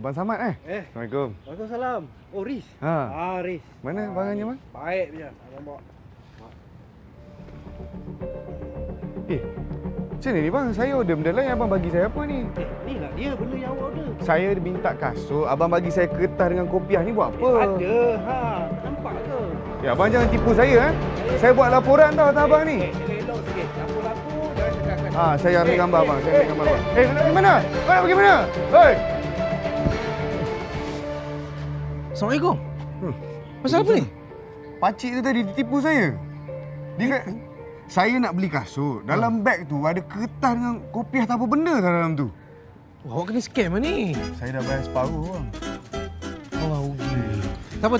Abang Samad Assalamualaikum. Waalaikumsalam. Oh, Riz. Riz. Mana barangnya, Bang? Baik dia. Abang bawa. Macam ni bang, saya order benda lain, abang bagi saya apa ni? Ni lah dia benda yang awak order. Saya minta kasut, abang bagi saya kertas dengan kopiah ni buat apa? Ada. Nampak ke? Ya, abang jangan tipu saya Saya buat laporan tau atas abang ni. Elok sikit. Lapu-lapu jangan cakapkan. Saya ambil gambar abang, saya ambil gambar abang. Nak pergi mana? Nak pergi mana? Hei! Assalamualaikum. Pasal apa ni? Pakcik tu tadi ditipu saya. Dia kat, saya nak beli kasut. Dalam beg tu ada kertas dengan kopiah tak apa benda dalam tu. Awak kena scam lah ni. Saya dah bayar separuh bang. Allah rugi. Tak apa.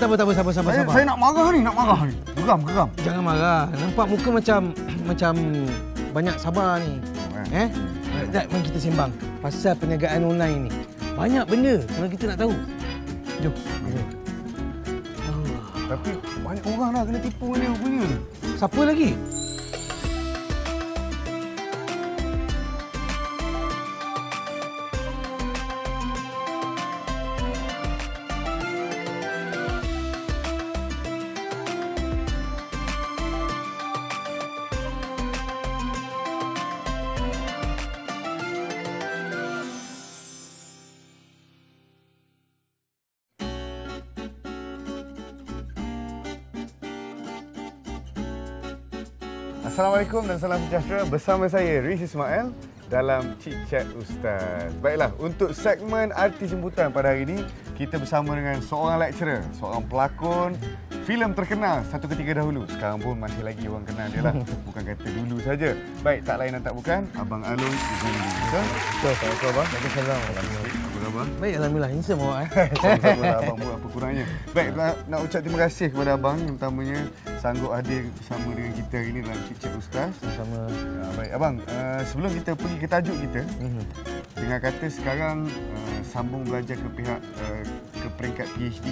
Sabar. Saya nak marah ni. Geram. Jangan marah. Nampak muka macam banyak sabar ni. Sekejap, mari kita sembang pasal perniagaan online ni. Banyak benda kalau kita nak tahu. Jom. Tapi banyak orang dah kena tipu ni punya. Siapa lagi? Assalamualaikum dan salam sejahtera bersama saya Riz Ismail dalam Chit Chat Ustaz. Baiklah, untuk segmen Arti Jemputan pada hari ini kita bersama dengan seorang lecturer, seorang pelakon filem terkenal satu ketika dahulu. Sekarang pun masih lagi orang kenal dia lah. Bukan kata dulu saja. Baik, tak lain dan tak bukan Abang Alun Izzanuddin. Betul? Assalamualaikum abang. Waalaikumsalam. Apa khabar? Baik, alhamdulillah. Handsome awak Sama-sama lah abang buat apa kurangnya. Baik, nak ucap terima kasih kepada abang yang pertamanya sanggup hadir bersama dengan kita hari ini dalam Chit Chat Ustaz. Sama. Baik, abang, sebelum kita pergi ke tajuk kita, dengan kata sekarang sambung belajar ke peringkat PhD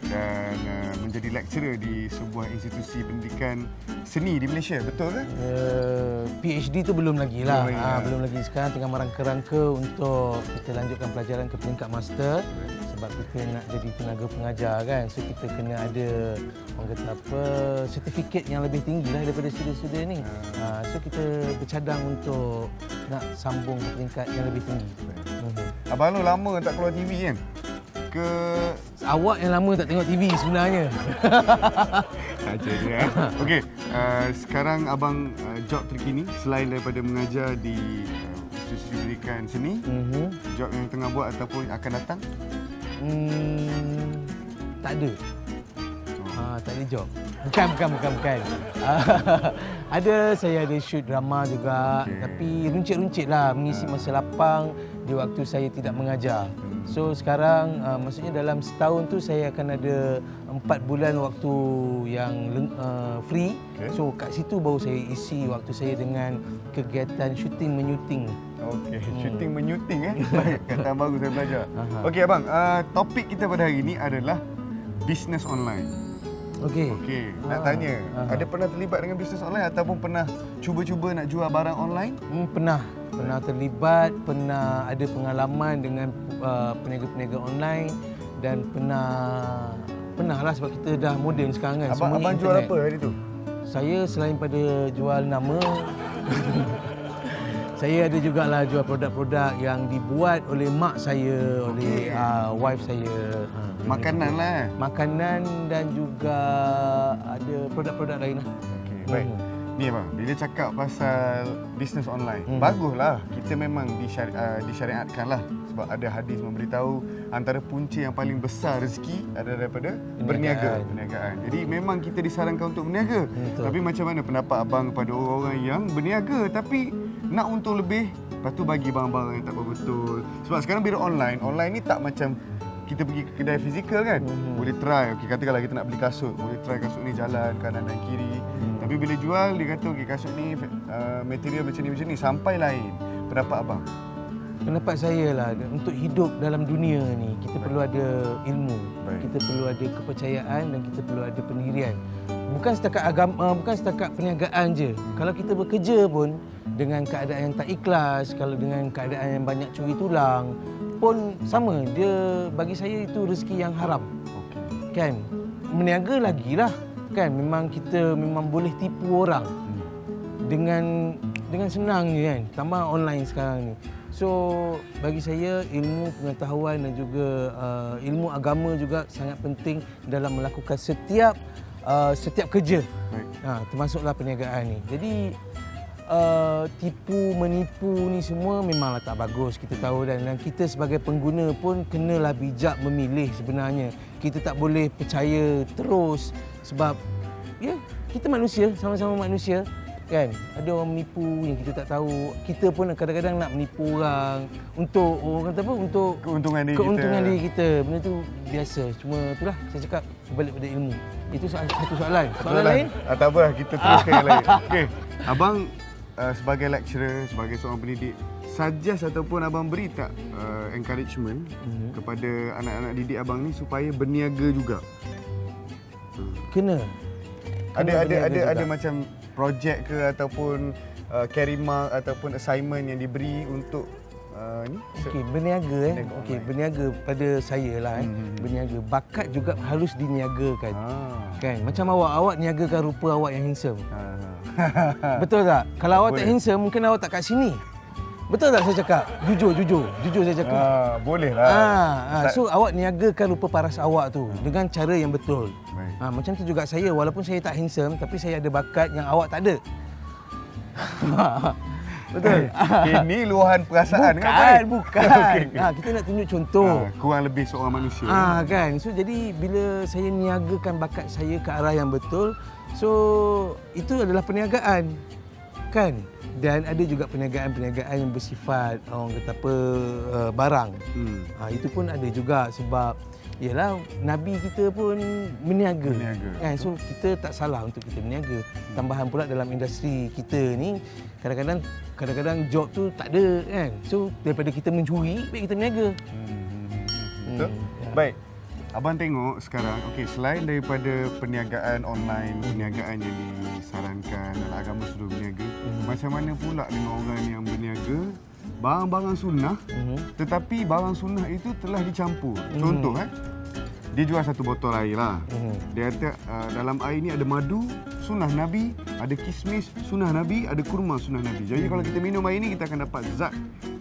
dan menjadi lecturer di sebuah institusi pendidikan seni di Malaysia, betul ke? PhD tu belum lagi lah. Belum lagi, Belum lagi. Sekarang tengah merangka-rangka untuk kita lanjutkan pelajaran ke peringkat master. Sebab kita nak jadi tenaga pengajar kan. So kita kena ada orang kata apa, sertifikat yang lebih tinggi lah daripada student-student ni. So kita bercadang untuk nak sambung ke peringkat yang lebih tinggi. Abang Alun lama tak keluar TV kan? Awak yang lama tak tengok TV sebenarnya. Saja dia. Okey, sekarang abang job terkini selain daripada mengajar di institusi pendidikan seni, job yang tengah buat ataupun akan datang? Tak ada. Tak ada job. Bukan. Saya ada shoot drama juga, tapi runcit-runcit lah mengisi masa lapang di waktu saya tidak mengajar. So sekarang maksudnya dalam setahun tu saya akan ada 4 bulan waktu yang free. So kat situ baru saya isi waktu saya dengan kegiatan syuting menyuting. Okey, syuting menyuting Baik, kata baru saya belajar. Okey abang, topik kita pada hari ini adalah bisnes online. Okey, nak tanya, ada pernah terlibat dengan bisnes online ataupun pernah cuba-cuba nak jual barang online? Pernah terlibat, pernah ada pengalaman dengan peniaga-peniaga online dan pernah lah sebab kita dah moden sekarang kan. Abang jual apa hari tu? Saya selain pada jual nama, saya ada jugalah jual produk-produk yang dibuat oleh mak saya, oleh wife saya. Makanan lah. Makanan dan juga ada produk-produk lain lah. Okey, baik. Ni bang, bila cakap pasal bisnes online, baguslah kita memang disyariatkan lah. Sebab ada hadis memberitahu antara punca yang paling besar rezeki adalah daripada perniagaan. Jadi memang kita disarankan untuk berniaga. Tapi macam mana pendapat abang kepada orang-orang yang berniaga tapi nak untung lebih, lepas tu bagi barang-barang yang tak betul. Sebab sekarang bila online ni tak macam kita pergi ke kedai fizikal kan. Boleh try, okey katakanlah kita nak beli kasut, boleh try kasut ni jalan kanan dan kiri. Tapi bila jual dia kata okey kasut ni material macam ni sampai lain. Pendapat abang? Pendapat saya lah, untuk hidup dalam dunia ni kita perlu ada ilmu, kita perlu ada kepercayaan dan kita perlu ada pendirian. Bukan setakat agama, bukan setakat perniagaan je. Kalau kita bekerja pun dengan keadaan yang tak ikhlas, kalau dengan keadaan yang banyak curi tulang pun sama. Dia bagi saya itu rezeki yang haram. Kan? Meniaga lagilah. Kan? Kita memang boleh tipu orang. Dengan senang je kan. Tambah online sekarang ni. So bagi saya ilmu pengetahuan dan juga ilmu agama juga sangat penting dalam melakukan setiap kerja. Termasuklah perniagaan ni. Jadi tipu menipu ni semua memanglah tak bagus, kita tahu, dan kita sebagai pengguna pun kenalah bijak memilih sebenarnya. Kita tak boleh percaya terus sebab ya kita manusia, sama-sama manusia. Kan, ada orang menipu yang kita tak tahu. Kita pun kadang-kadang nak menipu orang untuk orang kata apa, untuk keuntungan diri kita. Benda tu biasa. Cuma itulah saya cakap balik pada ilmu. Itu satu soalan. Soalan lain? Tak apa, kita teruskan yang lain. Okey, abang sebagai lecturer, sebagai seorang pendidik, suggest ataupun abang beri tak encouragement kepada anak-anak didik abang ni supaya berniaga juga? Kena Ada macam projek ke ataupun carry mark ataupun assignment yang diberi untuk ni? Okey, berniaga Okey, berniaga pada saya lah berniaga. Bakat juga harus diniagakan. Kan? Macam awak niagakan rupa awak yang handsome. Betul tak? Kalau awak tak handsome, mungkin awak tak kat sini. Betul tak saya cakap? Jujur saya cakap. Boleh lah. So awak niagakan rupa paras awak tu dengan cara yang betul. Macam tu juga saya, walaupun saya tak handsome tapi saya ada bakat yang awak tak ada. Betul. Ini luahan perasaan bukan. Kita nak tunjuk contoh. Kurang lebih seorang manusia. Kan. So jadi bila saya niagakan bakat saya ke arah yang betul, so itu adalah perniagaan. Kan? Dan ada juga perniagaan-perniagaan yang bersifat orang kata apa barang. Itu pun ada juga sebab yalah Nabi kita pun berniaga. Kan? So kita tak salah untuk kita berniaga. Tambahan pula dalam industri kita ni kadang-kadang job tu tak ada kan. So daripada kita mencuri, baik kita berniaga. Betul? Baik. Abang tengok sekarang, okey, selain daripada perniagaan online, perniagaan yang disarankan dalam agama suruh berniaga, macam mana pula dengan orang yang berniaga barang-barang sunnah, tetapi barang sunnah itu telah dicampur. Contoh dia jual satu botol air lah. Dia kata dalam air ni ada madu sunnah Nabi, ada kismis sunnah Nabi, ada kurma sunnah Nabi. Jadi kalau kita minum air ni, kita akan dapat zat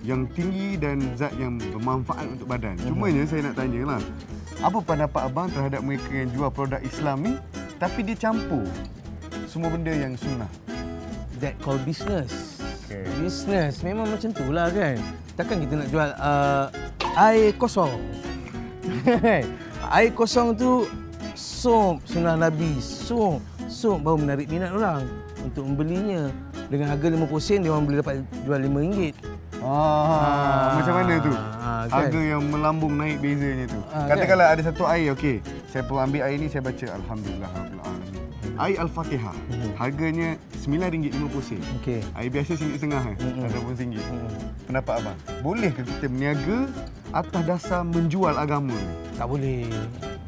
yang tinggi dan zat yang bermanfaat untuk badan. Cumanya saya nak tanyalah, apa pendapat abang terhadap mereka yang jual produk Islam ni tapi dia campur semua benda yang sunnah? That called business. Business memang macam tu lah kan. Takkan kita nak jual air kosong. Air kosong tu sup sunnah Nabi, sup baru menarik minat orang untuk membelinya. Dengan harga 50 sen dia orang boleh dapat jual RM5. Macam mana tu? Kan? Harga yang melambung naik bezanya tu. Katakanlah ada satu air, okey. Saya pun ambil air ni, saya baca Alhamdulillah Rabbil Alamin. Air Al-Fatihah. Harganya RM9.50. Okey. Air biasa RM1.50 ataupun RM1. Pendapat abang, bolehkah kita berniaga atas dasar menjual agama ni? Tak boleh.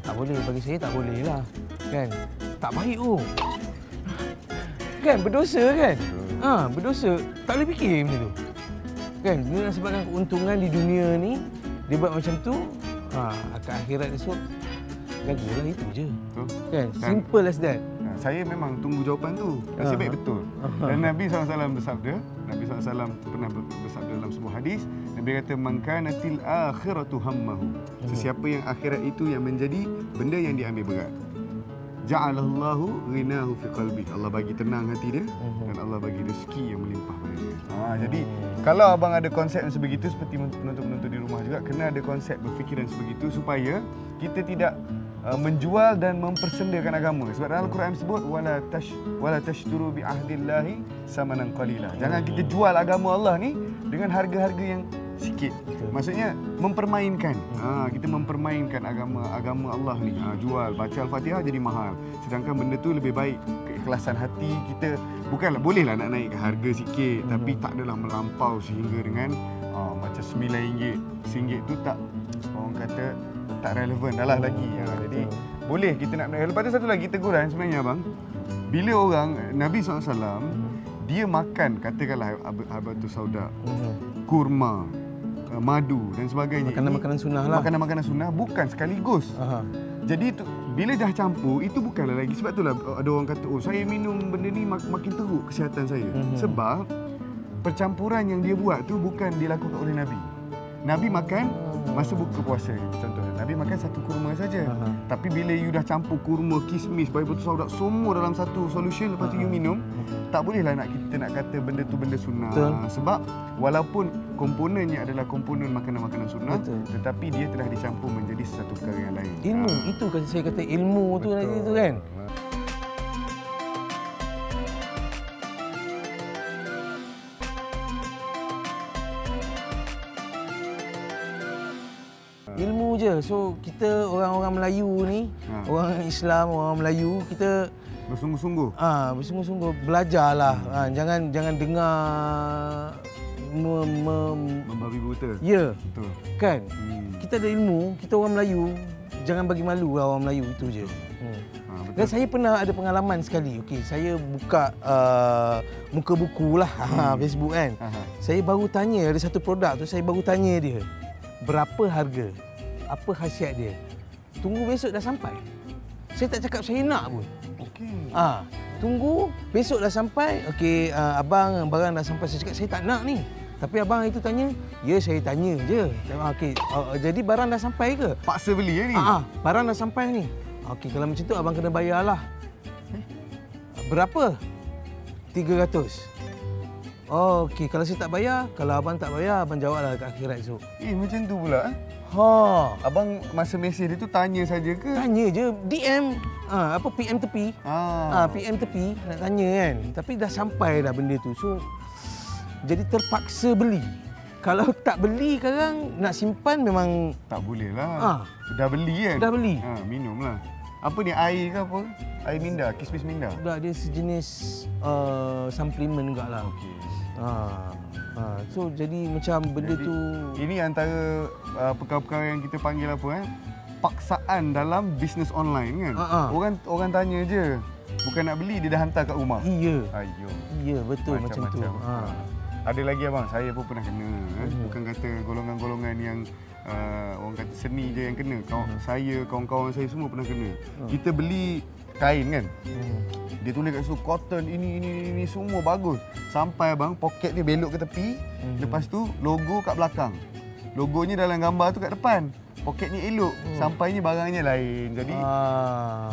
Tak boleh. Bagi saya tak boleh lah. Kan? Tak baik tu. Kan? Berdosa kan? Berdosa. Tak boleh fikir benda tu. Kan? Dia nak sebabkan keuntungan di dunia ni, dia buat macam tu, akan akhirat esok, gagalah itu je. Betul. Kan? Simple as that. Saya memang tunggu jawapan tu. Nasib baik betul. Dan Nabi SAW bersabda, Nabi SAW pernah bersabda dalam sebuah hadis, Nabi kata, "Man kanatil akhiratu hammahu." Sesiapa yang akhirat itu yang menjadi benda yang diambil berat, ja'alallahu ghinahu fi qalbi. Allah bagi tenang hati dia dan Allah bagi rezeki yang melimpah pada dia. Jadi kalau abang ada konsep yang sebegitu, seperti penonton-penonton di rumah juga kena ada konsep berfikiran sebegitu supaya kita tidak menjual dan mempersendakan agama. Sebab dalam Al-Quran disebut wala tashturu bi ahdillahi samanan qalila. Jangan kita jual agama Allah ni dengan harga-harga yang sikit. Maksudnya mempermainkan. Kita mempermainkan agama Allah ni. Jual baca Al-Fatihah jadi mahal. Sedangkan benda tu lebih baik keikhlasan hati kita. Bukanlah bolehlah nak naikkan harga sikit, tapi tak adalah melampau sehingga dengan macam RM9. RM1 tu tak, orang kata tak relevan dah lah lagi. Jadi boleh kita nak. Lepas tu satu lagi teguran sebenarnya abang. Bila orang Nabi SAW dia makan, katakanlah habatus sauda, kurma, madu dan sebagainya. Makanan-makanan sunnah lah. Makanan-makanan sunnah bukan sekaligus. Aha. Jadi bila dah campur, itu bukanlah lagi. Sebab itulah ada orang kata, oh saya minum benda ni makin teruk kesihatan saya. Sebab percampuran yang dia buat tu bukan dilakukan oleh Nabi. Nabi makan masa buka puasa contohnya. Nabi makan satu kurma saja. Tapi bila you dah campur kurma, kismis, bayi betul saudak semua dalam satu solution, lepas tu you minum, tak bolehlah kita nak kata benda tu benda sunnah. Betul. Sebab walaupun komponennya adalah komponen makanan-makanan sunnah, Betul. tetapi dia telah dicampur menjadi satu perkara yang lain. Ilmu, itu kan saya kata ilmu tu nanti tu kan. Ilmu je. So kita orang-orang Melayu ni, orang Islam, orang Melayu, kita Bersungguh-sungguh. bersungguh-sungguh belajarlah. Jangan dengar Membabi buta. ya, Betul. kan? Kita ada ilmu, kita orang Melayu, jangan bagi malu lah orang Melayu, itu je. Betul. Dan saya pernah ada pengalaman sekali. Okey, saya buka muka buku lah Facebook kan. Saya baru tanya, ada satu produk tu saya baru tanya dia, berapa harga? Apa khasiat dia? Tunggu besok dah sampai. Saya tak cakap saya nak pun. Okey. Tunggu besok dah sampai. Okey, abang barang dah sampai. Saya cakap saya tak nak ni. Tapi abang itu tanya, ya saya tanya je. Okey, jadi barang dah sampai ke? Paksa beli ni. Barang dah sampai ni. Okey, kalau macam tu abang kena bayarlah. Berapa? 300. Okey, kalau saya tak bayar, kalau abang tak bayar, abang jawablah kat akhirat esok. Macam tu pula. Ha. Abang masa mesej dia tu tanya saja ke? Tanya je, DM, PM tepi. Ah. PM tepi nak tanya kan. Tapi dah sampai dah benda tu. So jadi terpaksa beli. Kalau tak beli sekarang nak simpan memang Tak boleh lah. Dah beli kan? dah beli. Minum lah. Apa ni, air ke apa? Air minda, kismis minda. Dah dia sejenis suplemen juga lah. Okey. So jadi macam benda Jadi, tu Ini antara perkara-perkara yang kita panggil apa paksaan dalam bisnes online kan. Orang tanya je. Bukan nak beli, dia dah hantar kat rumah. iya. Ayo. Ya betul macam tu. Ada lagi abang, saya pun pernah kena. Bukan kata golongan-golongan yang orang kata seni je yang kena. Saya, kawan-kawan saya semua pernah kena. Kita beli kain kan. Dia tulis kat situ cotton ini semua bagus. Sampai abang poket dia belok ke tepi. Lepas tu logo kat belakang. Logonya dalam gambar tu kat depan. Poketnya elok, sampainya barangnya lain. Jadi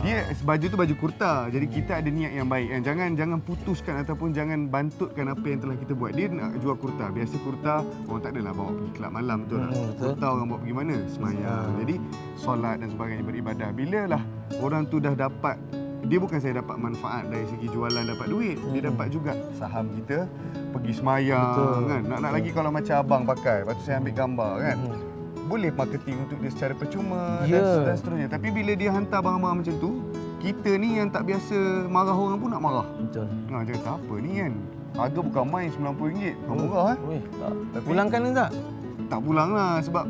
dia baju tu baju kurta. Jadi kita ada niat yang baik kan. Jangan putuskan ataupun jangan bantutkan apa yang telah kita buat. Dia nak jual kurta. Biasa kurta orang tak adalah bawa pergi kelab malam betul tak? Kurta orang bawa pergi mana? Semayang. Jadi solat dan sebagainya, beribadah. Bilalah orang tu dah dapat, dia bukan saya dapat manfaat dari segi jualan dapat duit. Dia dapat juga saham kita, pergi semayang kan. Nak lagi kalau macam abang pakai, lepas tu saya ambil gambar kan. Boleh marketing untuk dia secara percuma dan seterusnya. Tapi bila dia hantar barang-barang macam tu, kita ni yang tak biasa marah orang pun nak marah. Betul. Dia kata apa ni kan? Harga bukan main RM90. Bukan murah Tapi pulangkan ke tak? Tak pulang lah sebab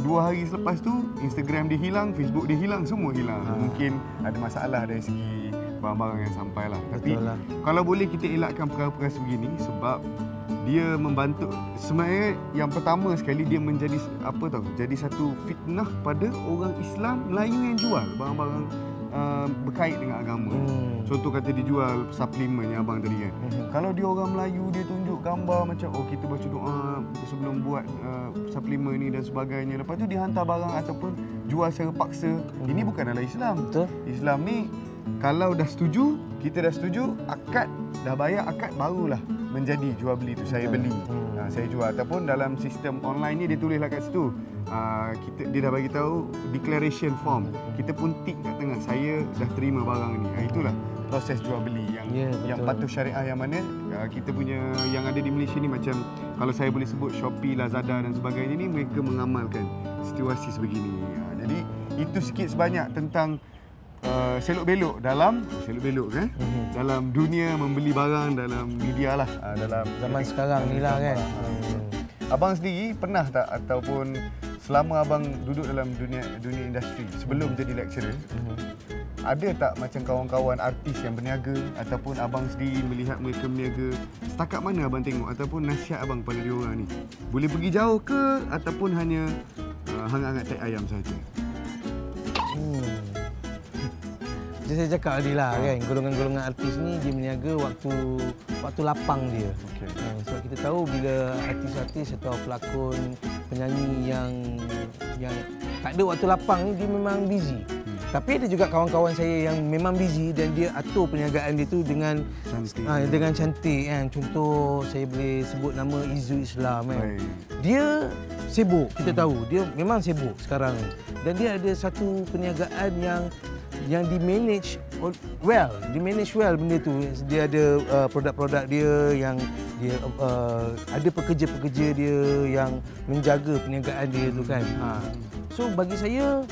2 hari selepas tu Instagram dia hilang, Facebook dia hilang, semua hilang. Mungkin ada masalah dari segi barang-barang yang sampai lah. Tapi kalau boleh kita elakkan perkara-perkara sebegini sebab dia membantu. Sebenarnya yang pertama sekali dia menjadi jadi satu fitnah pada orang Islam Melayu yang jual barang-barang berkait dengan agama. Contoh kata dia jual suplemen yang abang tadi kan. Kalau dia orang Melayu, dia tunjuk gambar macam kita baca doa sebelum buat suplemen ni dan sebagainya. Lepas tu dia hantar barang ataupun jual secara paksa. Ini bukan adalah Islam. Betul. Islam ni kalau dah setuju, kita dah setuju, akad, dah bayar akad, barulah menjadi jual beli tu. Saya beli, saya jual. Ataupun dalam sistem online ni dia tulislah kat situ, dia dah bagi tahu declaration form. Kita pun tick kat tengah, saya dah terima barang ni. Itulah proses jual beli yang patuh syariah, yang mana kita punya yang ada di Malaysia ni, macam kalau saya boleh sebut Shopee, Lazada dan sebagainya ni, mereka mengamalkan situasi sebegini. Jadi itu sikit sebanyak tentang selok-belok dalam dunia membeli barang dalam media lah, dalam Zaman sekarang ni lah kan. Abang sendiri pernah tak, ataupun selama abang duduk dalam dunia industri sebelum jadi lecturer, ada tak macam kawan-kawan artis yang berniaga ataupun abang sendiri melihat mereka berniaga, setakat mana abang tengok ataupun nasihat abang kepada diorang ni? Boleh pergi jauh ke ataupun hanya hangat-hangat tai ayam saja? Macam saya cakap tadi lah kan, golongan-golongan artis ni dia berniaga waktu lapang dia. Okey. Sebab kita tahu bila artis-artis atau pelakon, penyanyi yang tak ada waktu lapang ni dia memang busy. Tapi ada juga kawan-kawan saya yang memang busy dan dia atur perniagaan dia tu dengan cantik kan. Contoh saya boleh sebut nama Izu Islam kan. Dia sibuk, kita tahu. Dia memang sibuk sekarang ni. Dan dia ada satu perniagaan yang di-manage well benda tu. Dia ada produk-produk dia yang dia ada pekerja-pekerja dia yang menjaga perniagaan dia tu kan. So bagi saya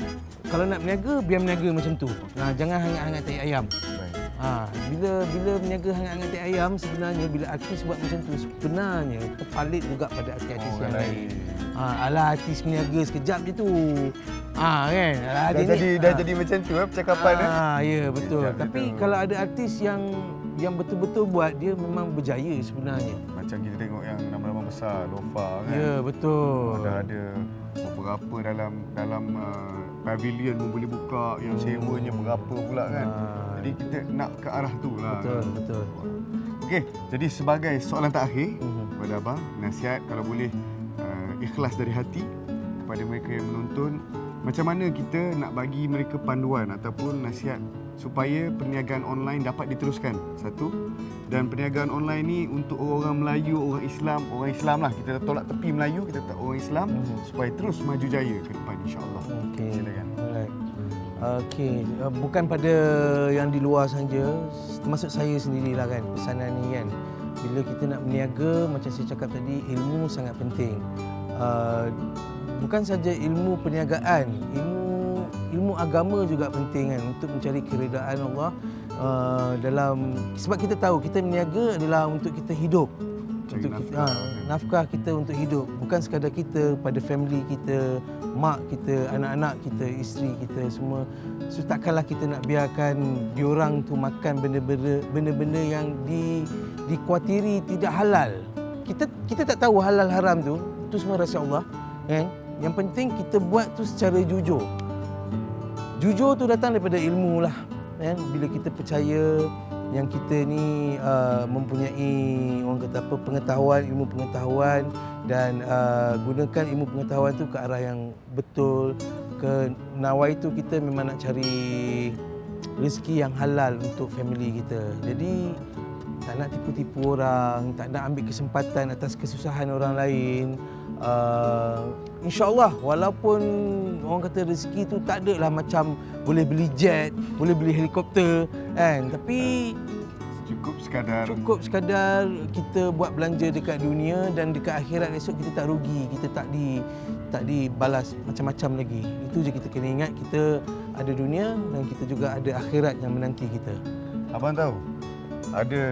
kalau nak berniaga biar berniaga macam tu. Jangan hangat-hangat tai ayam. Bila berniaga hangat-hangat tai ayam sebenarnya bila artis buat macam tu sebenarnya terpalit juga pada artis-artis yang lain. Alah artis berniaga sekejap je tu. Kan. Dah jadi macam tu percakapan ya betul. Tapi kalau ada artis yang betul-betul buat dia memang berjaya sebenarnya. Macam kita tengok yang nama-nama besar, Lofa kan. Ya betul. Dah ada beberapa dalam pavilion pun boleh buka, yang sewanya berapa pula kan. Jadi kita nak ke arah tu lah. Betul. Okey, jadi sebagai soalan terakhir kepada abang, nasihat kalau boleh ikhlas dari hati kepada mereka yang menonton, macam mana kita nak bagi mereka panduan ataupun nasihat supaya perniagaan online dapat diteruskan. Satu, dan perniagaan online ni untuk orang Melayu, orang Islam lah. Kita tolak tepi Melayu, kita tak orang Islam supaya terus maju jaya ke depan insya-Allah. Okey. Silakan. Alright. Okey, bukan pada yang di luar saja, termasuk saya sendirilah kan pesanan ni kan. Bila kita nak berniaga, macam saya cakap tadi, ilmu sangat penting. Bukan saja ilmu perniagaan, ilmu agama juga penting kan untuk mencari keredaan Allah sebab kita tahu kita berniaga adalah untuk kita hidup, untuk nafkah kita untuk hidup, bukan sekadar kita pada family kita, mak kita, anak-anak kita, isteri kita semua. So takkanlah kita nak biarkan diorang tu makan benda-benda yang dikuatiri tidak halal. Kita tak tahu halal haram tu semua rahsia Allah kan. Yang penting kita buat tu secara jujur. Jujur tu datang daripada ilmu lah kan. Bila kita percaya yang kita ni mempunyai orang kata apa ilmu pengetahuan dan gunakan ilmu pengetahuan tu ke arah yang betul, ke nawai tu kita memang nak cari rezeki yang halal untuk family kita. Jadi tak nak tipu-tipu orang, tak nak ambil kesempatan atas kesusahan orang lain. InsyaAllah walaupun orang kata rezeki tu tak ada lah macam boleh beli jet, boleh beli helikopter kan, tapi cukup sekadar kita buat belanja dekat dunia dan dekat akhirat esok kita tak rugi, kita tak dibalas macam-macam lagi. Itu je kita kena ingat, kita ada dunia dan kita juga ada akhirat yang menanti kita. Abang tahu ada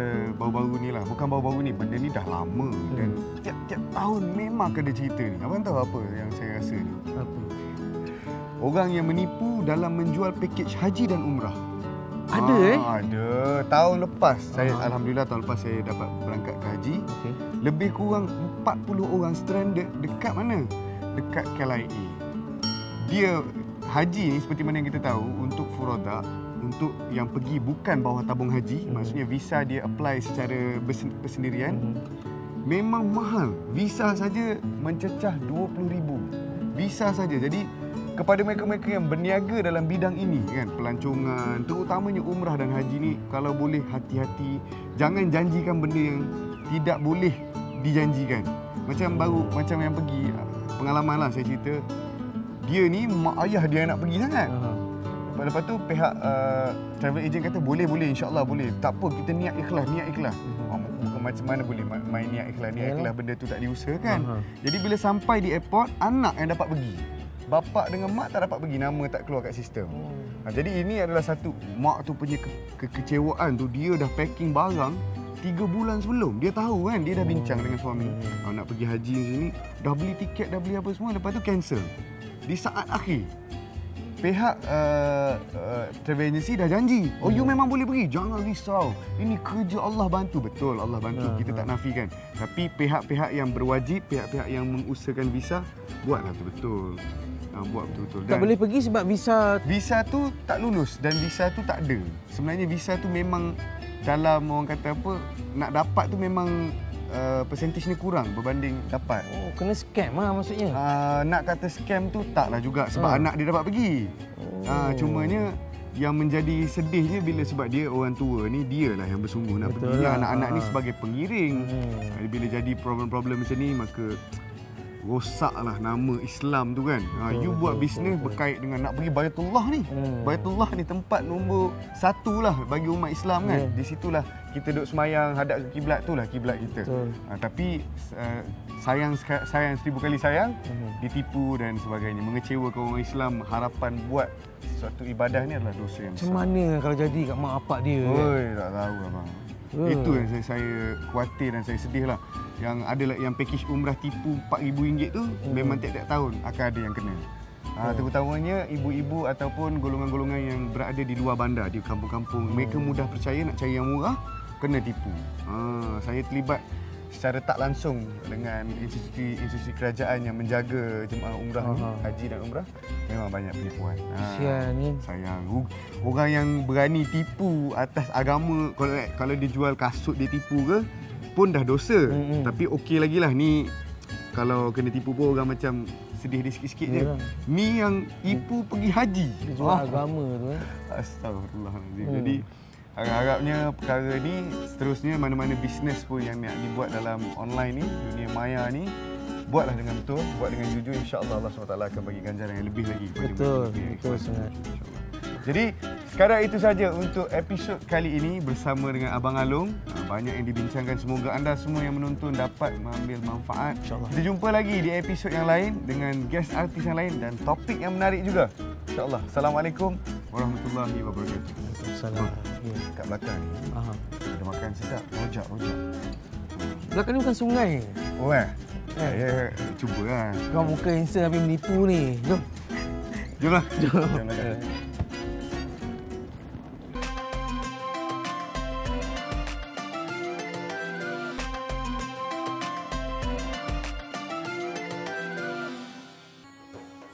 baru-baru ni lah, bukan baru-baru ni, benda ni dah lama dan tiap-tiap tahun memang ada cerita ni. Abang tahu apa yang saya rasa ni? Apa? Orang yang menipu dalam menjual pakej haji dan umrah. Ada Ada. Tahun lepas alhamdulillah tahun lepas saya dapat berangkat ke haji. Okay. Lebih kurang 40 orang stranded dekat mana? Dekat KLIA. Dia haji ni seperti mana yang kita tahu untuk furoda, untuk yang pergi bukan bawah tabung haji, maksudnya visa dia apply secara bersendirian, memang mahal. Visa saja mencecah 20,000. Visa saja. Jadi kepada mereka-mereka yang berniaga dalam bidang ini kan, pelancongan, terutamanya umrah dan haji ni, kalau boleh hati-hati, jangan janjikan benda yang tidak boleh dijanjikan. Macam yang pergi, pengalaman lah saya cerita, dia ni mak ayah dia nak pergi sangat. Lepas tu pihak travel agent kata boleh insya-Allah boleh. Tak apa, kita niat ikhlas. Bukan macam mana boleh main niat ikhlas, benda tu tak diusahakan. Jadi bila sampai di airport, anak yang dapat pergi. Bapa dengan mak tak dapat pergi, nama tak keluar kat sistem. Jadi ini adalah satu, mak tu punya kekecewaan tu, dia dah packing barang 3 bulan sebelum. Dia tahu kan, dia dah bincang dengan suami. Nak pergi haji sini, dah beli tiket, dah beli apa semua, lepas tu cancel. Di saat akhir. pihak travel agency dah janji. Oh, you memang boleh pergi. Jangan risau. Ini kerja Allah bantu. Betul, Allah bantu. Kita tak nafikan. Tapi pihak-pihak yang berwajib, pihak-pihak yang mengusahakan visa, buatlah betul-betul. Buat betul-betul. Tak boleh pergi sebab visa tu tak lulus dan visa tu tak ada. Sebenarnya visa tu memang dalam orang kata apa, nak dapat tu memang percentage ni kurang berbanding dapat. Oh, kena scam lah maksudnya. Nak kata scam tu taklah juga sebab anak dia dapat pergi. Cumanya yang menjadi sedihnya bila sebab dia orang tua ni, dialah yang bersungguh nak Betul pergi. lah. Anak-anak ni sebagai pengiring. Bila jadi problem-problem macam ni, maka rosaklah nama Islam tu kan. You buat bisnes berkait dengan nak pergi Baitullah ni. Baitullah ni tempat nombor 1 lah bagi umat Islam kan. Di situlah kita duduk semayang hadap ke kiblat, tu lah kiblat kita. Tapi sayang 1000 kali sayang, ditipu dan sebagainya, mengecewakan orang Islam. Harapan buat suatu ibadah ni adalah dosa yang besar. Macam mana kalau jadi kat mak bapak dia? Oi, tak tahu abang. Itu yang saya khawatir dan saya sedih lah. Yang ada yang package umrah tipu RM4,000 tu memang tiap-tiap tahun akan ada yang kena. Terutamanya ibu-ibu ataupun golongan-golongan yang berada di luar bandar, di kampung-kampung. Mereka mudah percaya nak cari yang murah, kena tipu. Saya terlibat secara tak langsung dengan institusi kerajaan yang menjaga jemaah umrah ni, haji dan umrah. Memang banyak penipuan. Kesian ni. Sayang. Orang yang berani tipu atas agama, kalau dia jual kasut dia tipu ke pun dah dosa. Tapi okey lagi lah ni. Kalau kena tipu pun orang macam sedih dia sikit-sikit je. Ni yang tipu pergi haji. Dia jual agama tu. Astagfirullahaladzim. Jadi harap-harapnya perkara ni seterusnya mana-mana bisnes pun yang nak dibuat dalam online ni, dunia maya ni, buatlah dengan betul, buat dengan jujur, insya-Allah Allah SWT akan bagi ganjaran yang lebih lagi kepada Betul sangat. Jadi sekarang itu saja untuk episod kali ini bersama dengan Abang Along. Banyak yang dibincangkan, semoga anda semua yang menonton dapat mengambil manfaat. InsyaAllah. Kita jumpa lagi di episod yang lain dengan guest artis yang lain dan topik yang menarik juga. InsyaAllah. Assalamualaikum warahmatullahi wabarakatuh. Salam. Kat belakang ni ada makan sedap, rojak. Belakang ni bukan sungai. Oh saya cuba lah. Kau muka Insta tapi menipu ni. Jom. Jomlah. Jom makan.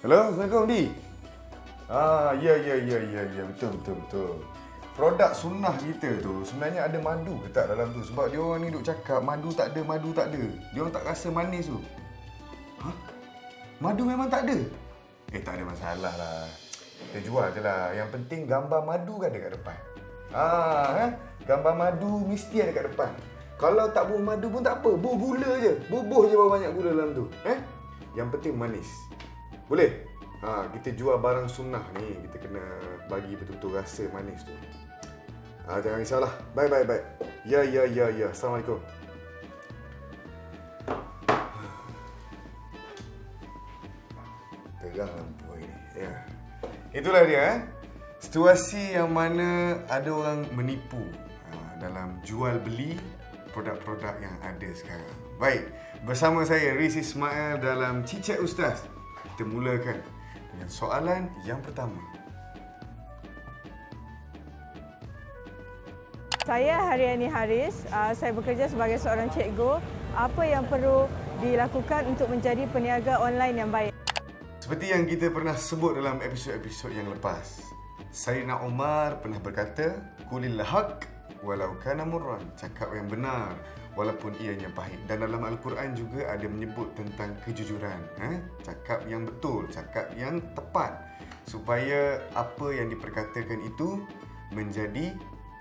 Hello, Assalamualaikum Di. Ya, betul. Produk sunnah kita tu sebenarnya ada madu ke tak dalam tu? Sebab dia orang ni duk cakap madu tak ada. Dia orang tak rasa manis tu. Madu memang tak ada? Tak ada masalah lah. Kita jual je lah. Yang penting gambar madu kan ada kat depan. Gambar madu mesti ada kat depan. Kalau tak buah madu pun tak apa. Buah gula je. Bubuh je berapa banyak gula dalam tu. Yang penting manis. Boleh? Kita jual barang sunnah ni, kita kena bagi betul-betul rasa manis tu. Jangan risaulah. Bye. Ya. Assalamualaikum. Terang lampu ini. Ya. Itulah dia. Situasi yang mana ada orang menipu dalam jual beli produk-produk yang ada sekarang. Baik, bersama saya Riz Ismail dalam Cicak Ustaz. Kita mulakan dengan soalan yang pertama. Saya Haryani Haris. Saya bekerja sebagai seorang cikgu. Apa yang perlu dilakukan untuk menjadi peniaga online yang baik? Seperti yang kita pernah sebut dalam episod-episod yang lepas, Sayyidina Umar pernah berkata, "Qulil haqq walau kana murran." Cakap yang benar walaupun ianya pahit. Dan dalam Al-Quran juga ada menyebut tentang kejujuran. Cakap yang betul, cakap yang tepat. Supaya apa yang diperkatakan itu menjadi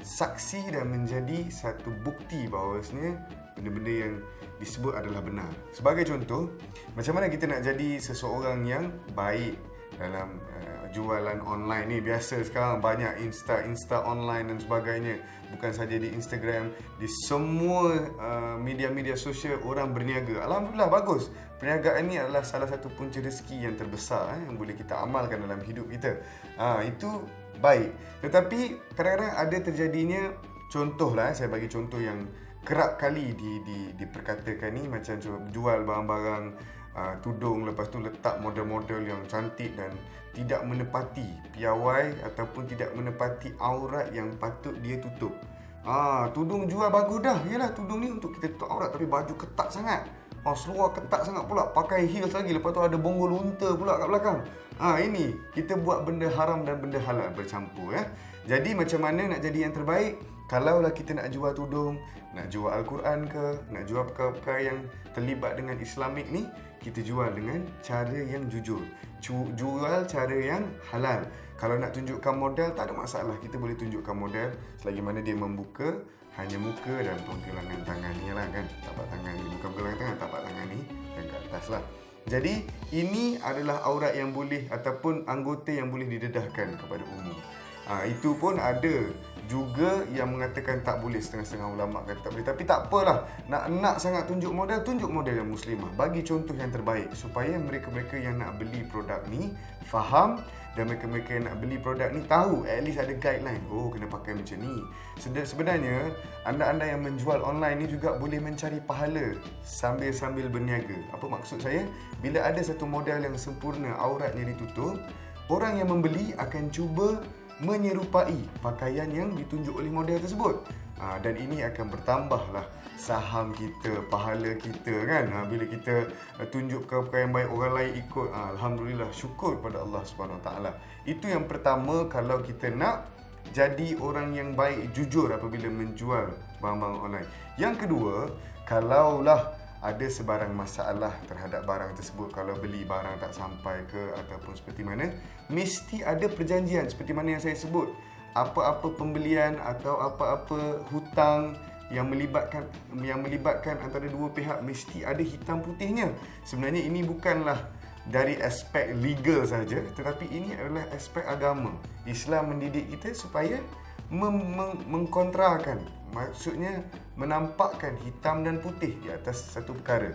saksi dan menjadi satu bukti bahawasanya benda-benda yang disebut adalah benar. Sebagai contoh, macam mana kita nak jadi seseorang yang baik dalam jualan online ni. Biasa sekarang banyak Insta online dan sebagainya. Bukan saja di Instagram, di semua media-media sosial orang berniaga. Alhamdulillah, bagus. Perniagaan ni adalah salah satu punca rezeki yang terbesar yang boleh kita amalkan dalam hidup kita. Itu baik. Tetapi kadang-kadang ada terjadinya, contohlah, saya bagi contoh yang kerap kali diperkatakan ni, macam jual barang-barang tudung, lepas tu letak model-model yang cantik dan tidak menepati piawai ataupun tidak menepati aurat yang patut dia tutup. Tudung jual bagus dah. Yalah, tudung ni untuk kita tutup aurat, tapi baju ketat sangat. Seluar ketat sangat pula, pakai heels lagi, lepas tu ada bonggol unta pula kat belakang. Ini kita buat benda haram dan benda halal bercampur ya. Jadi macam mana nak jadi yang terbaik? Kalaulah kita nak jual tudung, nak jual Al-Quran ke, nak jual perkara-perkara yang terlibat dengan Islamik ni, kita jual dengan cara yang jujur. Jual cara yang halal. Kalau nak tunjukkan model, tak ada masalah. Kita boleh tunjukkan model selagi mana dia membuka hanya muka dan pergelangan tangan ni lah kan. Tapak tangan ni, bukan pergelangan tangan, tapak tangan ni dan kat atas lah. Jadi ini adalah aurat yang boleh ataupun anggota yang boleh didedahkan kepada umum. Itu pun ada juga yang mengatakan tak boleh, setengah-setengah ulama kata tak boleh. Tapi tak apalah, nak sangat tunjuk model yang muslimah. Bagi contoh yang terbaik supaya mereka-mereka yang nak beli produk ni faham, dan mereka-mereka yang nak beli produk ni tahu, at least ada guideline. Kena pakai macam ni. Sebenarnya anda-anda yang menjual online ni juga boleh mencari pahala sambil berniaga. Apa maksud saya? Bila ada satu model yang sempurna, auratnya ditutup, orang yang membeli akan cuba menyerupai pakaian yang ditunjuk oleh model tersebut. Dan ini akan bertambahlah saham kita, pahala kita kan. Bila kita tunjuk perkara yang baik, orang lain ikut, alhamdulillah, syukur kepada Allah Subhanahu Taala. Itu yang pertama kalau kita nak jadi orang yang baik, jujur apabila menjual barang-barang online. Yang kedua, kalaulah ada sebarang masalah terhadap barang tersebut, kalau beli barang tak sampai ke ataupun seperti mana, mesti ada perjanjian seperti mana yang saya sebut. Apa-apa pembelian atau apa-apa hutang yang melibatkan antara dua pihak, mesti ada hitam putihnya. Sebenarnya ini bukanlah dari aspek legal saja, tetapi ini adalah aspek agama. Islam mendidik kita supaya mengkontrakan, maksudnya menampakkan hitam dan putih di atas satu perkara.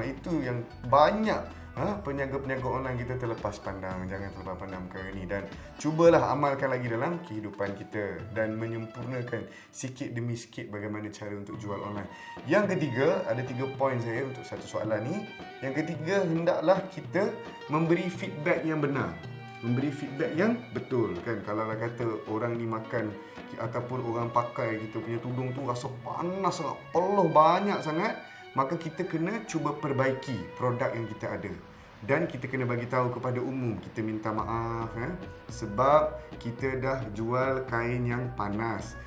Itu yang banyak peniaga-peniaga online kita terlepas pandang. Jangan terlepas pandang perkara ni, dan cubalah amalkan lagi dalam kehidupan kita dan menyempurnakan sikit demi sikit bagaimana cara untuk jual online. Yang ketiga, ada 3 poin saya untuk satu soalan ni. Yang ketiga, hendaklah kita memberi feedback yang benar, memberi feedback yang betul kan. Kalau lah kata orang ni makan ataupun orang pakai kita punya tudung tu rasa panas sangat, peluh banyak sangat, maka kita kena cuba perbaiki produk yang kita ada, dan kita kena bagi tahu kepada umum, kita minta maaf sebab kita dah jual kain yang panas,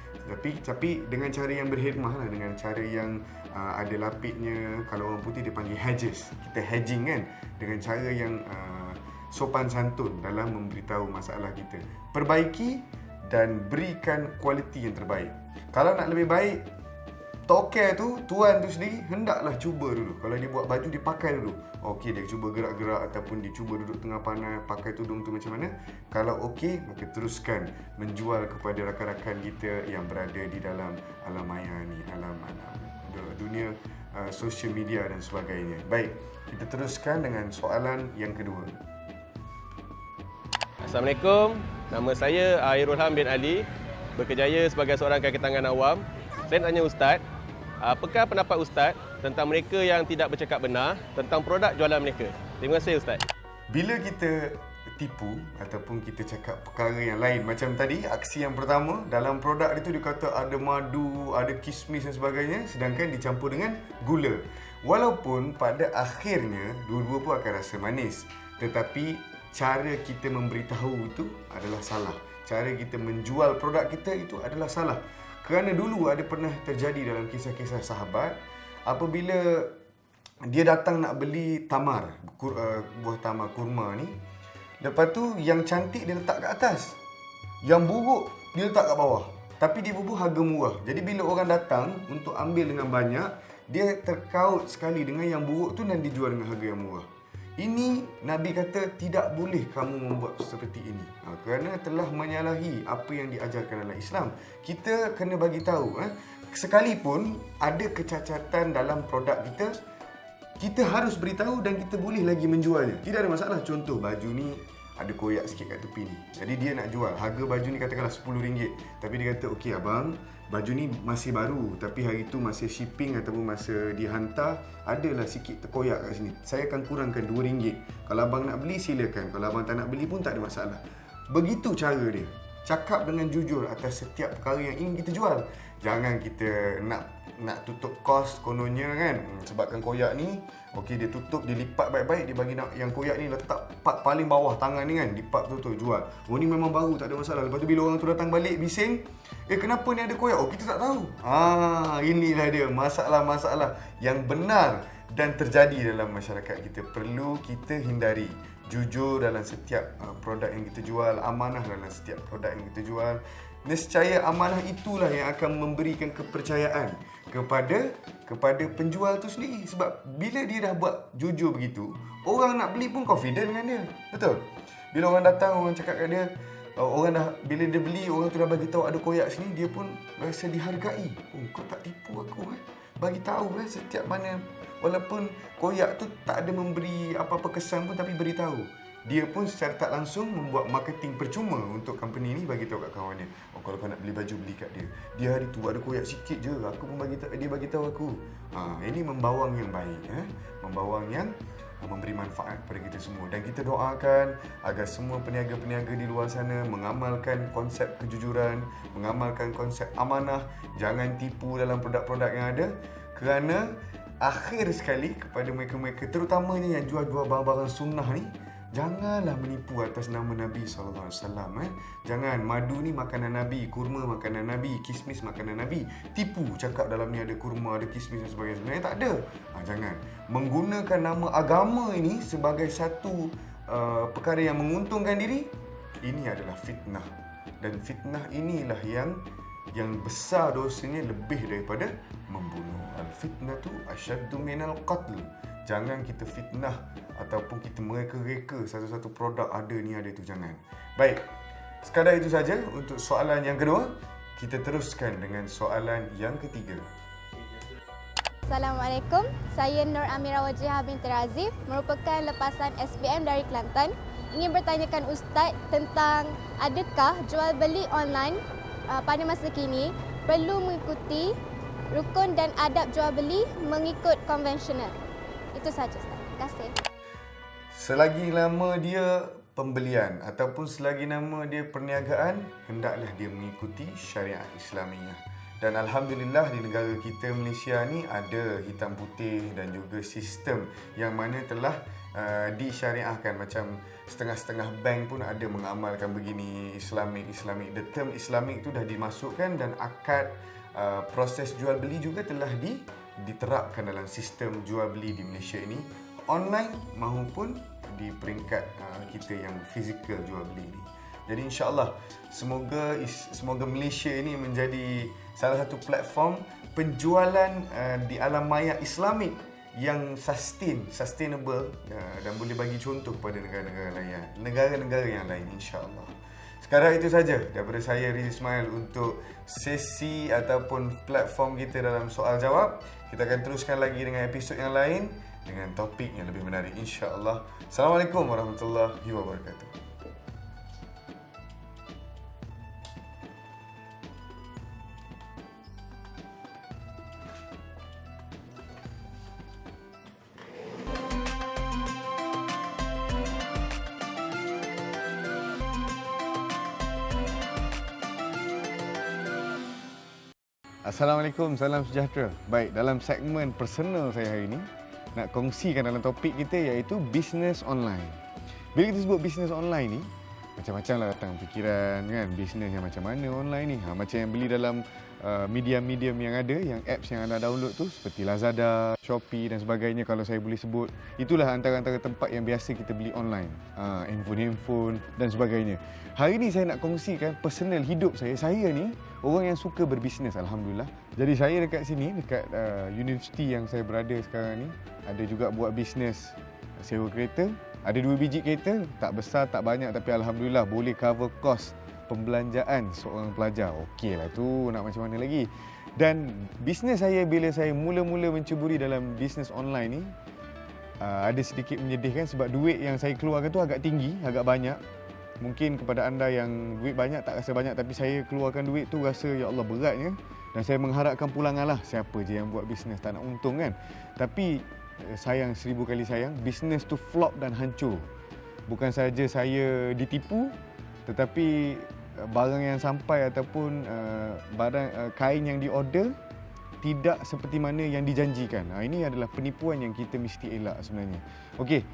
tapi dengan cara yang berhikmah lah, dengan cara yang ada lapiknya. Kalau orang putih dia panggil hedges, kita hedging kan, dengan cara yang sopan santun dalam memberitahu masalah kita. Perbaiki dan berikan kualiti yang terbaik. Kalau nak lebih baik, toker tu, tuan tu sendiri hendaklah cuba dulu. Kalau dia buat baju, dia pakai dulu. Okey, dia cuba gerak-gerak ataupun dia cuba duduk tengah panas, pakai tudung tu macam mana. Kalau okey, maka teruskan menjual kepada rakan-rakan kita yang berada di dalam alam maya ni, alam dunia social media dan sebagainya. Baik, kita teruskan dengan soalan yang kedua. Assalamualaikum, nama saya Airulham bin Ali, berkerjaya sebagai seorang kaki tangan awam. Saya nak tanya Ustaz, apakah pendapat Ustaz tentang mereka yang tidak bercakap benar tentang produk jualan mereka? Terima kasih Ustaz. Bila kita tipu ataupun kita cakap perkara yang lain, macam tadi aksi yang pertama, dalam produk itu dia kata ada madu, ada kismis dan sebagainya, sedangkan dicampur dengan gula. Walaupun pada akhirnya dua-dua pun akan rasa manis, tetapi cara kita memberitahu itu adalah salah. Cara kita menjual produk kita itu adalah salah. Kerana dulu ada pernah terjadi dalam kisah-kisah sahabat, apabila dia datang nak beli tamar, buah tamar kurma ni, lepas tu yang cantik dia letak kat atas, yang buruk dia letak kat bawah. Tapi dia bubuh harga murah. Jadi bila orang datang untuk ambil dengan banyak, dia terkaut sekali dengan yang buruk tu dan dijual dengan harga yang murah. Ini Nabi kata tidak boleh kamu membuat seperti ini, kerana telah menyalahi apa yang diajarkan dalam Islam. Kita kena bagi tahu, sekalipun ada kecacatan dalam produk kita, kita harus beritahu dan kita boleh lagi menjualnya. Tidak ada masalah. Contoh, baju ni ada koyak sikit kat tepi ni, jadi dia nak jual, harga baju ni katakanlah RM10, tapi dia kata okey abang, baju ni masih baru tapi hari tu masa shipping ataupun masa dihantar adalah sikit terkoyak kat sini. Saya akan kurangkan RM2. Kalau abang nak beli silakan. Kalau abang tak nak beli pun tak ada masalah. Begitu cara dia. Cakap dengan jujur atas setiap perkara yang ingin kita jual. Jangan kita nak tutup kos kononnya kan. Sebabkan koyak ni, okey dia tutup, dia lipat baik-baik, dia bagi yang koyak ni letak part paling bawah tangan ni kan, lipat betul-betul jual. Oh ni memang baru, tak ada masalah. Lepas tu bila orang tu datang balik bising, kenapa ni ada koyak? Oh kita tak tahu. Inilah dia masalah-masalah yang benar dan terjadi dalam masyarakat kita. Perlu kita hindari. Jujur dalam setiap produk yang kita jual, amanah dalam setiap produk yang kita jual. Nescaya amanah itulah yang akan memberikan kepercayaan kepada penjual tu sendiri. Sebab bila dia dah buat jujur begitu, orang nak beli pun confident dengan dia. Betul? Bila orang datang, orang cakap kat dia, bila dia beli, orang tu dah bagi tahu ada koyak sini, dia pun rasa dihargai. Oh, kau tak tipu aku Bagi tahu setiap mana, walaupun koyak tu tak ada memberi apa-apa kesan pun, tapi beritahu. Dia pun secara tak langsung membuat marketing percuma untuk company ni, bagi tahu kat kawan dia. Oh, kalau kau nak beli baju, beli kat dia. Dia hari tu ada koyak sikit je, aku pun dia bagi tahu aku. Ini membawang yang baik, membawang yang memberi manfaat kepada kita semua. Dan kita doakan agar semua peniaga-peniaga di luar sana mengamalkan konsep kejujuran, mengamalkan konsep amanah, jangan tipu dalam produk-produk yang ada. Kerana akhir sekali kepada mereka-mereka, terutamanya yang jual-jual barang-barang sunnah ni, janganlah menipu atas nama Nabi SAW. Jangan, madu ni makanan Nabi, kurma makanan Nabi, kismis makanan Nabi. Tipu, cakap dalam ni ada kurma, ada kismis dan sebagainya. Sebenarnya tak ada. Jangan. Menggunakan nama agama ini sebagai satu perkara yang menguntungkan diri, ini adalah fitnah. Dan fitnah inilah yang besar dosanya lebih daripada membunuh. Al-fitnatu asyaddu minal qatl. Jangan kita fitnah ataupun kita mereka-reka satu-satu produk ada ni ada tu, jangan. Baik, sekadar itu saja untuk soalan yang kedua. Kita teruskan dengan soalan yang ketiga. Assalamualaikum, saya Nur Amira Wajihah binti Razif, merupakan lepasan SPM dari Kelantan. Ingin bertanyakan Ustaz tentang adakah jual beli online pada masa kini perlu mengikuti rukun dan adab jual beli mengikut konvensional. Itu sahaja Ustaz. Terima kasih. Selagi nama dia pembelian ataupun selagi nama dia perniagaan, hendaklah dia mengikuti syariat Islamiah. Dan Alhamdulillah di negara kita Malaysia ni ada hitam putih dan juga sistem yang mana telah disyariahkan. Macam setengah-setengah bank pun ada mengamalkan begini, Islamic. The term Islamic tu dah dimasukkan dan akad proses jual beli juga telah diterapkan dalam sistem jual beli di Malaysia ini, online maupun di peringkat kita yang fizikal jual beli ni. Jadi insya-Allah semoga Malaysia ini menjadi salah satu platform penjualan di alam maya Islamik yang sustainable dan boleh bagi contoh kepada negara-negara yang lain insya-Allah. Sekarang itu saja daripada saya Riz Ismail untuk sesi ataupun platform kita dalam soal jawab. Kita akan teruskan lagi dengan episod yang lain dengan topik yang lebih menarik insya-Allah. Assalamualaikum warahmatullahi wabarakatuh. Assalamualaikum, salam sejahtera. Baik, dalam segmen personal saya hari ini nak kongsikan dalam topik kita iaitu bisnes online. Bila kita sebut bisnes online ni, macam-macam lah datang fikiran kan, bisnes yang macam mana online ni. Macam yang beli dalam medium-medium yang ada, yang apps yang anda download tu seperti Lazada, Shopee dan sebagainya kalau saya boleh sebut. Itulah antara-antara tempat yang biasa kita beli online. Handphone dan sebagainya. Hari ni saya nak kongsikan personal hidup saya. Saya ni orang yang suka berbisnes, Alhamdulillah. Jadi saya dekat sini, dekat universiti yang saya berada sekarang ni, ada juga buat bisnes sewa kereta. Ada 2 biji kereta, tak besar, tak banyak tapi Alhamdulillah boleh cover kos pembelanjaan seorang pelajar. Okey lah tu, nak macam mana lagi. Dan bisnes saya bila saya mula-mula mencuburi dalam bisnes online ni, ada sedikit menyedihkan sebab duit yang saya keluarkan tu agak tinggi, agak banyak. Mungkin kepada anda yang duit banyak tak rasa banyak, tapi saya keluarkan duit tu rasa ya Allah beratnya. Dan saya mengharapkan pulangan lah, siapa je yang buat bisnes tak nak untung kan. Tapi sayang, 1000 kali sayang, bisnes tu flop dan hancur. Bukan saja saya ditipu, tetapi barang yang sampai ataupun kain yang diorder tidak seperti mana yang dijanjikan. Ini adalah penipuan yang kita mesti elak sebenarnya. Okey,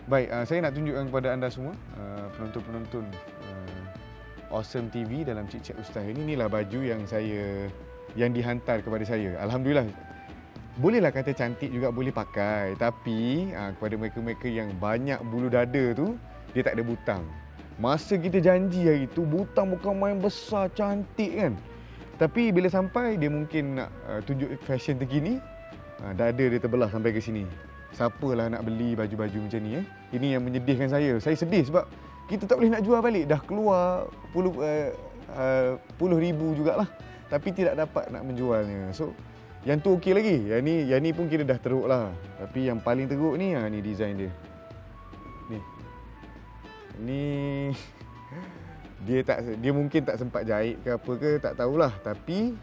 baik, saya nak tunjukkan kepada anda semua, penonton-penonton Awesome TV dalam Cik Chat Ustaz ini. Inilah baju yang dihantar kepada saya. Alhamdulillah. Bolehlah kata cantik juga boleh pakai, tapi kepada mereka-mereka yang banyak bulu dada tu, dia tak ada butang. Masa kita janji hari tu, butang bukan main besar, cantik kan. Tapi bila sampai, dia mungkin nak tunjuk fashion terkini, dada dia terbelah sampai ke sini. Siapalah nak beli baju-baju macam ni Ini yang menyedihkan saya. Saya sedih sebab kita tak boleh nak jual balik. Dah keluar puluh ribu jugalah, tapi tidak dapat nak menjualnya. So, yang tu okey lagi. Yang ni pun kira dah teruk lah. Tapi yang paling teruk ni, ni design dia. Ni dia mungkin tak sempat jahit ke apa ke, tak tahulah. Tapi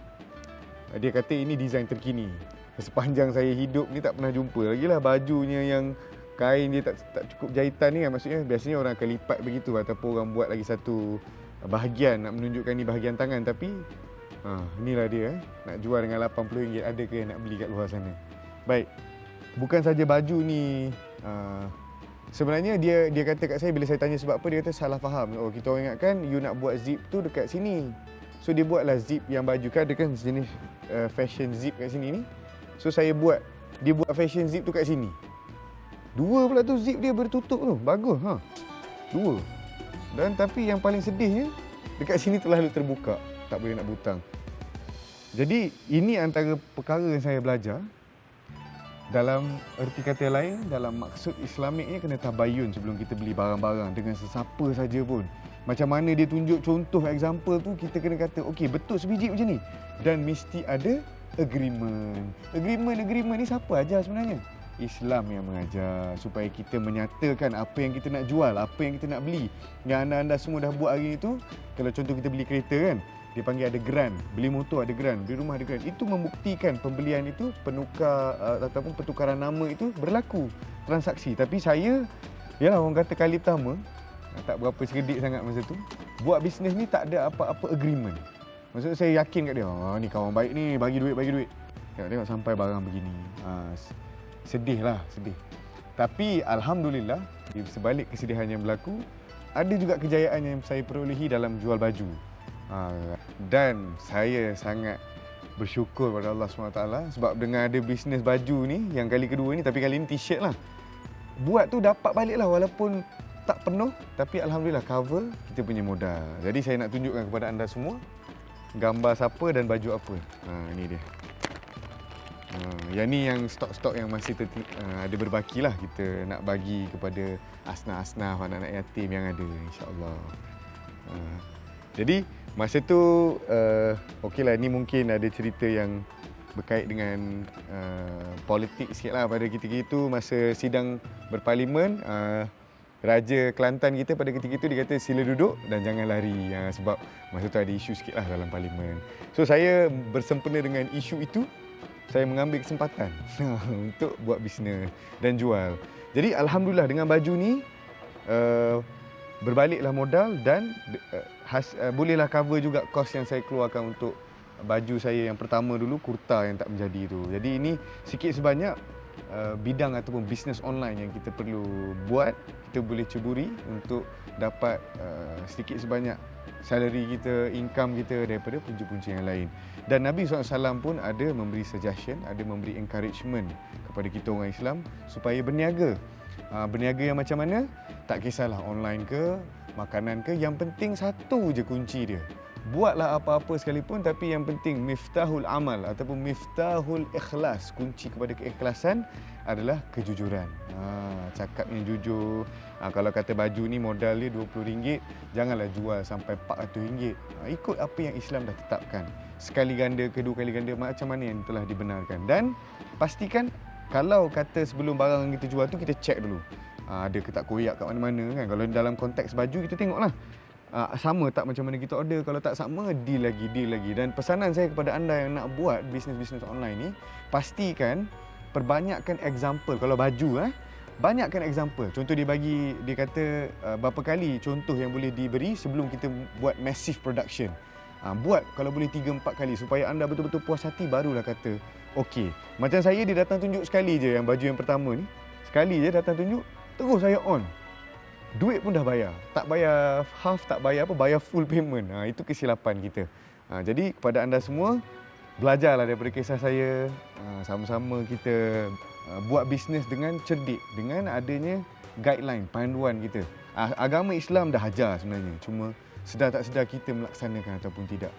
dia kata ini design terkini. Sepanjang saya hidup ni tak pernah jumpa lagi lah bajunya yang kain dia tak cukup jahitan ni kan. Maksudnya biasanya orang akan lipat begitu, ataupun orang buat lagi satu bahagian nak menunjukkan ni bahagian tangan. Tapi inilah dia nak jual dengan RM80. Ada ke yang nak beli kat luar sana? Baik, bukan saja baju ni. Sebenarnya dia kata kat saya, bila saya tanya sebab apa, dia kata salah faham. Oh, kita orang ingatkan you nak buat zip tu dekat sini. So dia buatlah zip yang baju kan, ada kan jenis fashion zip kat sini ni. So dia buat fashion zip tu kat sini. Dua pula tu zip dia bertutup tu. Bagus dua. Dan tapi yang paling sedihnya, dekat sini terlalu terbuka, tak boleh nak butang. Jadi ini antara perkara yang saya belajar. Dalam erti kata lain, dalam maksud Islamik ni, kena tabayun sebelum kita beli barang-barang dengan sesiapa saja pun. Macam mana dia tunjuk contoh example tu, kita kena kata okey, betul sebiji macam ni. Dan mesti ada agreement. Agreement ni siapa ajar sebenarnya? Islam yang mengajar, supaya kita menyatakan apa yang kita nak jual, apa yang kita nak beli. Yang anda-anda semua dah buat hari itu. Kalau contoh kita beli kereta kan, dia panggil ada grant, beli motor ada grant, beli rumah ada grant. Itu membuktikan pembelian itu, ataupun pertukaran nama itu berlaku transaksi. Tapi saya, yalah orang kata kali pertama, tak berapa cerdik sangat masa tu, buat bisnes ni tak ada apa-apa agreement. Maksud saya yakin kat dia, ni kawan baik ni, bagi duit. Tengok sampai barang begini. Sedih. Tapi Alhamdulillah, di sebalik kesedihan yang berlaku, ada juga kejayaan yang saya perolehi dalam jual baju. Dan saya sangat bersyukur pada Allah SWT sebab dengan ada bisnes baju ni yang kali kedua ni, tapi kali ni t-shirt lah, buat tu dapat balik lah, walaupun tak penuh, tapi Alhamdulillah cover kita punya modal. Jadi saya nak tunjukkan kepada anda semua gambar siapa dan baju apa. Ni dia. Yang ni yang stok-stok yang masih ada berbaki lah, kita nak bagi kepada asnaf-asnaf, anak-anak yatim yang ada, insyaAllah. Jadi masa tu okeylah, ni mungkin ada cerita yang berkait dengan politik sikit lah pada ketika itu. Masa sidang berparlimen, Raja Kelantan kita pada ketika itu, dia kata sila duduk dan jangan lari, sebab masa tu ada isu sikit lah dalam parlimen. So saya bersempena dengan isu itu, saya mengambil kesempatan untuk buat bisnes dan jual. Jadi Alhamdulillah dengan baju ni berbaliklah modal dan bolehlah cover juga kos yang saya keluarkan untuk baju saya yang pertama dulu, kurta yang tak menjadi tu. Jadi ini sikit sebanyak bidang ataupun bisnes online yang kita perlu buat. Kita boleh ceburi untuk dapat sedikit sebanyak salary kita, income kita daripada punca-punca yang lain. Dan Nabi SAW pun ada memberi suggestion, ada memberi encouragement kepada kita orang Islam supaya berniaga. Berniaga yang macam mana? Tak kisahlah online ke, makanan ke, yang penting satu je kunci dia. Buatlah apa-apa sekalipun, tapi yang penting miftahul amal ataupun miftahul ikhlas, kunci kepada keikhlasan adalah kejujuran. Cakap yang jujur. Kalau kata baju ni modal dia RM20, janganlah jual sampai RM400. Ikut apa yang Islam dah tetapkan. Sekali ganda, kedua kali ganda, macam mana yang telah dibenarkan. Dan pastikan kalau kata sebelum barang yang kita jual tu, kita cek dulu. Ada ke tak koyak kat mana-mana kan. Kalau dalam konteks baju, kita tengoklah. sama tak macam mana kita order. Kalau tak sama, deal lagi. Dan pesanan saya kepada anda yang nak buat bisnes online ni, pastikan perbanyakkan example. Kalau baju banyakkan example. Contoh dia kata berapa kali contoh yang boleh diberi sebelum kita buat massive production. Buat kalau boleh 3-4 kali supaya anda betul-betul puas hati, barulah kata okey. Macam saya, dia datang tunjuk sekali je yang baju yang pertama ni. Sekali je datang tunjuk, terus saya on. Duit pun dah bayar. Tak bayar half, tak bayar apa, bayar full payment. Itu kesilapan kita. Jadi kepada anda semua, belajarlah daripada kisah saya. Sama-sama kita buat bisnes dengan cerdik, dengan adanya guideline, panduan kita. Agama Islam dah ajar sebenarnya. Cuma sedar tak sedar kita melaksanakan ataupun tidak.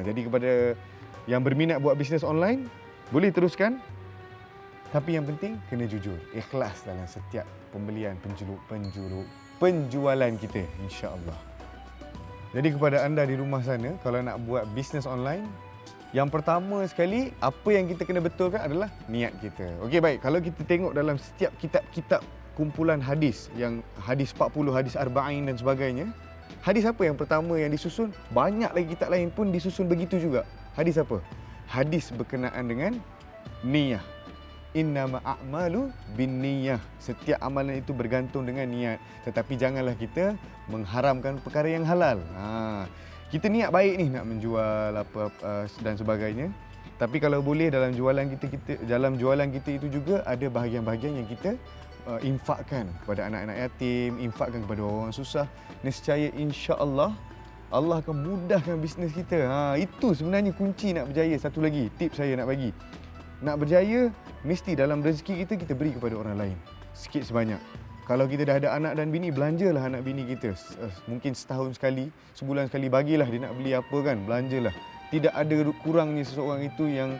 Jadi kepada yang berminat buat bisnes online, boleh teruskan. Tapi yang penting kena jujur, ikhlas dalam setiap pembelian, penjualan kita, insya-Allah. Jadi kepada anda di rumah sana, kalau nak buat bisnes online, yang pertama sekali, apa yang kita kena betulkan adalah niat kita. Okey, baik. Kalau kita tengok dalam setiap kitab-kitab kumpulan hadis, yang hadis 40, hadis arba'in dan sebagainya, hadis apa yang pertama yang disusun? Banyak lagi kitab lain pun disusun begitu juga. Hadis apa? Hadis berkenaan dengan niyah. Innama a'malu binniyah. Setiap amalan itu bergantung dengan niat. Tetapi janganlah kita mengharamkan perkara yang halal. Kita niat baik ni nak menjual apa dan sebagainya. Tapi kalau boleh dalam jualan kita itu juga ada bahagian-bahagian yang kita infakkan kepada anak-anak yatim, infakkan kepada orang susah. Nescaya insya-Allah Allah akan mudahkan bisnes kita. Itu sebenarnya kunci nak berjaya. Satu lagi tips saya nak bagi. Nak berjaya, mesti dalam rezeki kita beri kepada orang lain. Sikit sebanyak. Kalau kita dah ada anak dan bini, belanjalah anak bini kita. Mungkin setahun sekali, sebulan sekali, bagilah dia nak beli apa kan, belanjalah. Tidak ada kurangnya seseorang itu yang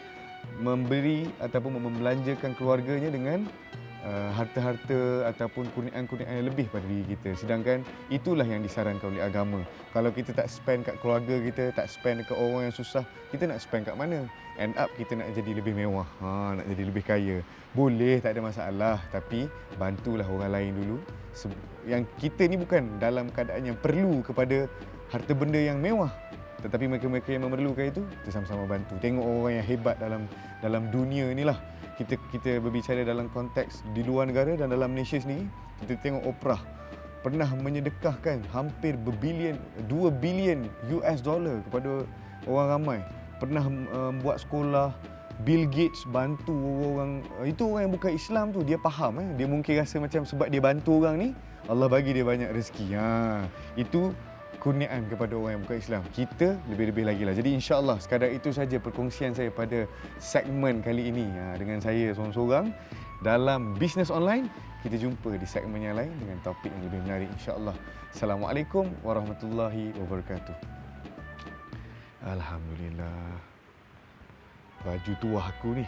memberi ataupun membelanjakan keluarganya dengan harta-harta ataupun kurniaan-kurniaan yang lebih pada diri kita. Sedangkan itulah yang disarankan oleh agama. Kalau kita tak spend kat keluarga kita, tak spend dekat orang yang susah, kita nak spend kat mana? End up kita nak jadi lebih mewah, nak jadi lebih kaya. Boleh, tak ada masalah, tapi bantulah orang lain dulu. Yang kita ni bukan dalam keadaan yang perlu kepada harta benda yang mewah, tetapi mereka-mereka yang memerlukan itu, kita sama-sama bantu. Tengok orang yang hebat dalam dunia inilah. Kita berbicara dalam konteks di luar negara dan dalam Malaysia sendiri. Kita tengok Oprah pernah menyedekahkan hampir 2 bilion US dollar kepada orang ramai. Pernah buat sekolah. Bill Gates bantu orang. Itu orang yang bukan Islam tu, dia faham. Dia mungkin rasa macam sebab dia bantu orang ni, Allah bagi dia banyak rezeki. Itu kurniaan kepada orang yang bukan Islam. Kita lebih-lebih lagi lah. Jadi insya-Allah sekadar itu saja perkongsian saya pada segmen kali ini dengan saya seorang-seorang dalam bisnes online. Kita jumpa di segmen yang lain dengan topik yang lebih menarik, insya-Allah. Assalamualaikum warahmatullahi wabarakatuh. Alhamdulillah. Baju tuah aku ni.